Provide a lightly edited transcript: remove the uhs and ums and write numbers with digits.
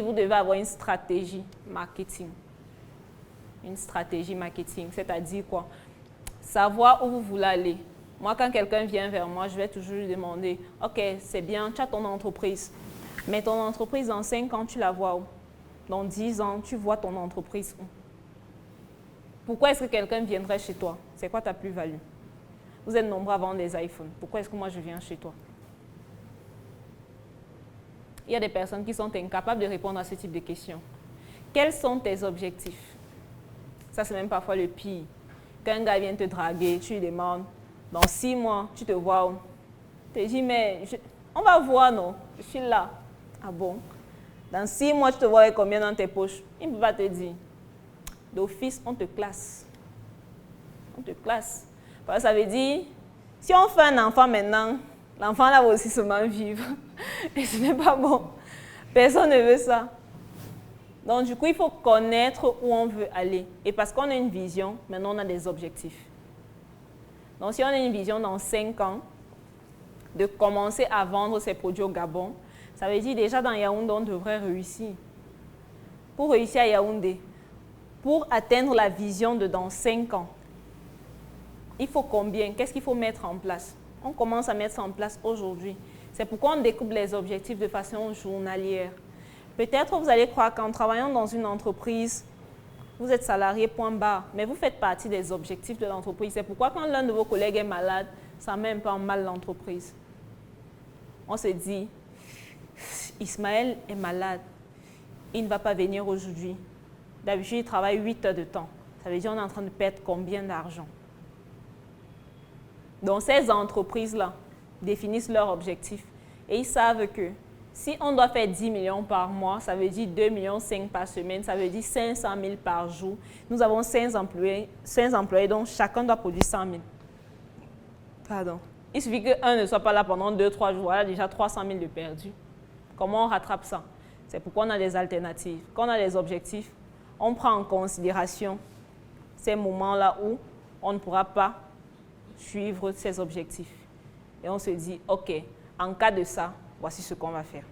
vous devez avoir une stratégie marketing. Une stratégie marketing, c'est-à-dire quoi? Savoir où vous voulez aller. Moi, quand quelqu'un vient vers moi, je vais toujours lui demander, OK, c'est bien, tu as ton entreprise. Mais ton entreprise, dans 5 ans, tu la vois où? Dans 10 ans, tu vois ton entreprise où? Pourquoi est-ce que quelqu'un viendrait chez toi? C'est quoi ta plus-value? Vous êtes nombreux à vendre des iPhones. Pourquoi est-ce que moi, je viens chez toi? Il y a des personnes qui sont incapables de répondre à ce type de questions. Quels sont tes objectifs? Ça, c'est même parfois le pire. Quand un gars vient te draguer, tu lui demandes, dans 6 mois, tu te vois où? Tu te dis, mais on va voir, non? Je suis là. Ah bon? Dans 6 mois, tu te vois avec combien dans tes poches? Il ne peut pas te dire. D'office, on te classe. On te classe. Parce que ça veut dire, si on fait un enfant maintenant, l'enfant là va aussi seulement vivre. Et ce n'est pas bon. Personne ne veut ça. Donc, du coup, il faut connaître où on veut aller. Et parce qu'on a une vision, maintenant, on a des objectifs. Donc, si on a une vision dans 5 ans, de commencer à vendre ses produits au Gabon, ça veut dire déjà dans Yaoundé, on devrait réussir. Pour réussir à Yaoundé, pour atteindre la vision de dans 5 ans, il faut combien? Qu'est-ce qu'il faut mettre en place? On commence à mettre ça en place aujourd'hui. C'est pourquoi on découpe les objectifs de façon journalière. Peut-être vous allez croire qu'en travaillant dans une entreprise, vous êtes salarié point barre, mais vous faites partie des objectifs de l'entreprise. C'est pourquoi quand l'un de vos collègues est malade, ça met un peu en mal l'entreprise. On se dit, Ismaël est malade, il ne va pas venir aujourd'hui. D'habitude, il travaille 8 heures de temps. Ça veut dire qu'on est en train de perdre combien d'argent? Donc, ces entreprises-là définissent leurs objectifs et ils savent que si on doit faire 10 millions par mois, ça veut dire 2,5 millions par semaine, ça veut dire 500 000 par jour. Nous avons 5 employés, donc chacun doit produire 100 000. Pardon. Il suffit qu'un ne soit pas là pendant 2-3 jours, voilà déjà 300 000 de perdus. Comment on rattrape ça? C'est pourquoi on a des alternatives. Quand on a des objectifs, on prend en considération ces moments-là où on ne pourra pas suivre ces objectifs. Et on se dit, OK, en cas de ça, voici ce qu'on va faire.